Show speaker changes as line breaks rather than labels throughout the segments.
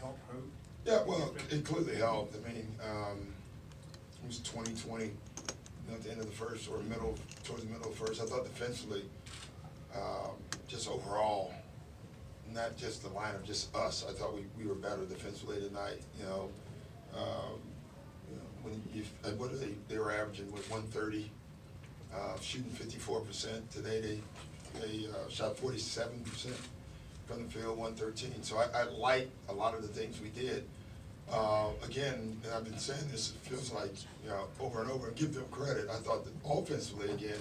help Hope?
Yeah, well, it clearly helped. I mean, it was 2020, at the end of the first or towards the middle of the first. I thought defensively, just overall, not just the lineup, just us. I thought we were better defensively tonight. When what are they were averaging with 130, shooting 54%. Today they shot 47% from the field, 113. So I like a lot of the things we did. Again, and I've been saying this, it feels like, over and over, and give them credit. I thought that offensively, again,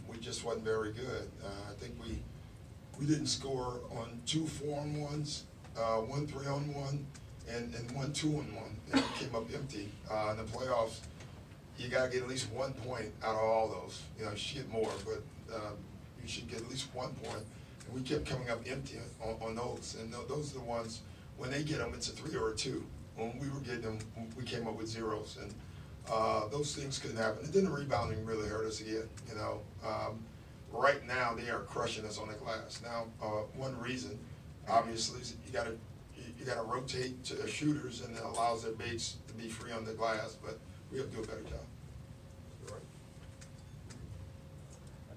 we just wasn't very good. I think we didn't score on 2 4-on-1s, 1 3-on-1, and 1 2-on-1. And it came up empty. In the playoffs, you got to get at least 1 point out of all those. You should get more, but you should get at least 1 point. And we kept coming up empty on those. And those are the ones, when they get them, it's a 3 or a 2. When we were getting them, we came up with zeros. And those things couldn't happen. And then the rebounding really hurt us again. Right now, they are crushing us on the glass. Now, one reason, obviously, is you got to rotate to the shooters, and it allows their bigs to be free on the glass. But we have to do a better job.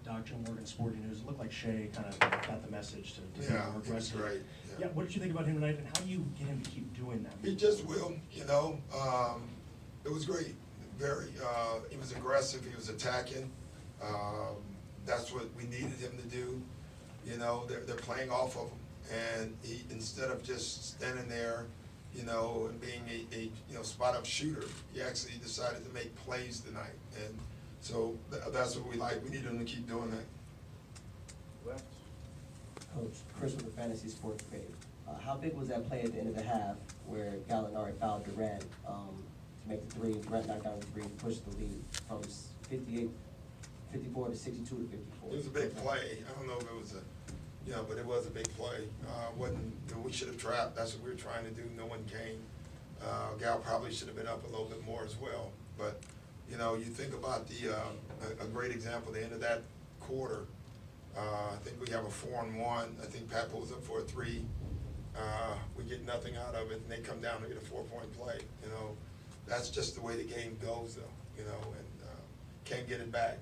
Doc, Joe Morgan, Sporting News. It looked like Shea kind of got the message to be more
He was
aggressive.
great.
Yeah, what did you think about him tonight, and how do you get him to keep doing that?
He just will, it was great. Very, he was aggressive, he was attacking. That's what we needed him to do. They're playing off of him. And he, instead of just standing there, and being a spot-up shooter, he actually decided to make plays tonight. And so that's what we like. We need him to keep doing that.
Left.
Coach, Chris with the Fantasy Sports page. How big was that play at the end of the half where Gallinari fouled Durant to make the three, Durant knocked down the three, pushed the lead from 54 to 62 to 54?
It was a big play. I don't know if it was but it was a big play. We should have trapped. That's what we were trying to do. No one came. Gal probably should have been up a little bit more as well. But, you think about a great example, the end of that quarter. I think we have a 4-on-1. I think Pat pulls up for a 3. We get nothing out of it, and they come down to get a 4-point play. That's just the way the game goes, though, and can't get it back.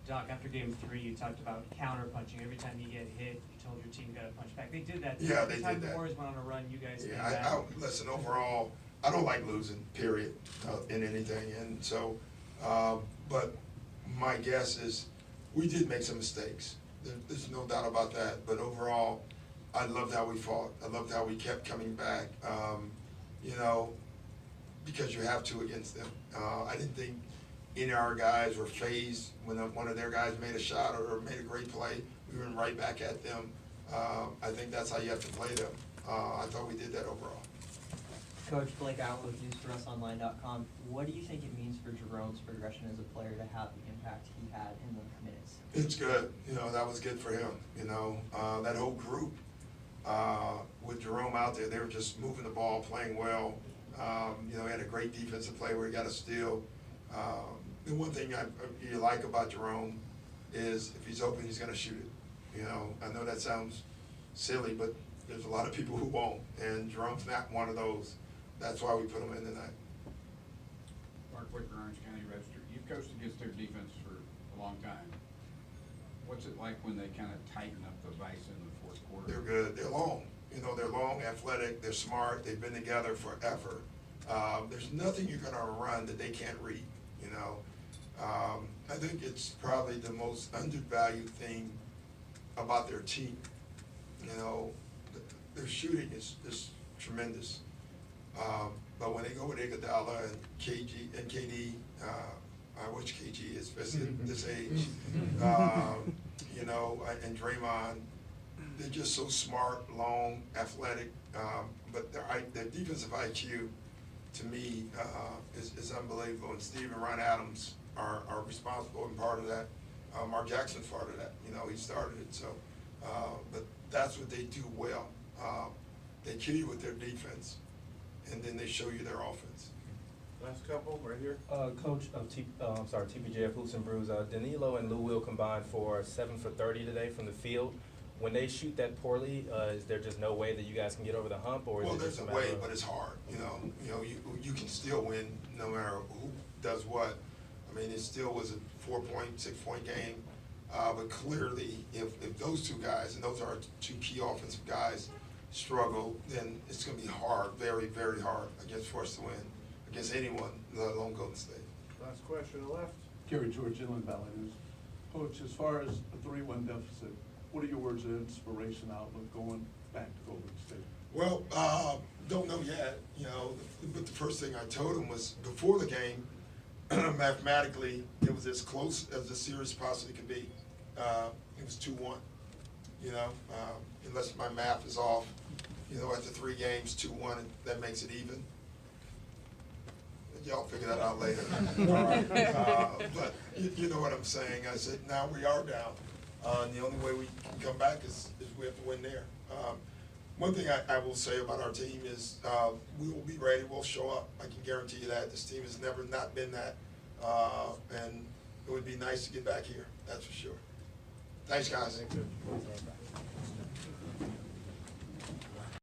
Doc, after game 3, you talked about counter punching. Every time you get hit, you told your team got to punch back. They did that.
Yeah, they
Every time
did
the
that.
Warriors went on a run, you guys came
Yeah,
back.
listen, overall, I don't like losing, period, in anything. And so, but my guess is we did make some mistakes. There's no doubt about that. But overall, I loved how we fought. I loved how we kept coming back, because you have to against them. I didn't think any of our guys were phased when one of their guys made a shot or made a great play. We went right back at them. I think that's how you have to play them. I thought we did that overall.
Coach, Blake Allen with NewsForUsOnline.com. What do you think it means for Jerome's progression as a player to have the impact he had in the minutes?
It's good. That was good for him. That whole group with Jerome out there, they were just moving the ball, playing well. He had a great defensive play where he got a steal. The one thing you like about Jerome is if he's open, he's going to shoot it. I know that sounds silly, but there's a lot of people who won't, and Jerome's not one of those. That's why we put him in tonight.
Mark Whitmer, Orange County Register. You've coached against their defense for a long time. What's it like when they kind of tighten up the vice in the fourth quarter?
They're good. They're long. They're long, athletic. They're smart. They've been together forever. There's nothing you're going to run that they can't read. I think it's probably the most undervalued thing about their team. Their shooting is tremendous. But when they go with Iguodala and KD, I wish KG, especially at this age, and Draymond, they're just so smart, long, athletic, but their defensive IQ, to me, is unbelievable. And Steve and Ron Adams are responsible and part of that. Mark Jackson's part of that. He started it. So, but that's what they do well. They kill you with their defense, and then they show you their offense.
Last couple, right here.
Coach of TPJF Hoops and Brews, Danilo and Lou Will combined for 7 for 30 today from the field. when they shoot that poorly, is there just no way that you guys can get over the hump, or is
Well,
it
there's
just
a
a matter
way,
of?
but it's hard, you can still win no matter who does what. I mean, it still was a 4-point, 6-point game, but clearly, if those two guys, and those are our two key offensive guys, struggle, then it's gonna be hard, very, very hard for us to win against anyone, let alone Golden State.
Last question on the left.
Gary George, Inland Valley News. Coach, as far as a 3-1 deficit, what are your words of inspiration, outlook going back to Golden State?
Well, don't know yet, but the first thing I told him was, before the game, mathematically, it was as close as the series possibly could be. It was 2-1, unless my math is off, after 3 games, 2-1, and that makes it even. Y'all figure that out later. But you know what I'm saying. I said, now we are down. And the only way we can come back is we have to win there. One thing I will say about our team is we will be ready. We'll show up. I can guarantee you that. This team has never not been that. And it would be nice to get back here. That's for sure. Thanks, guys.
Thank you.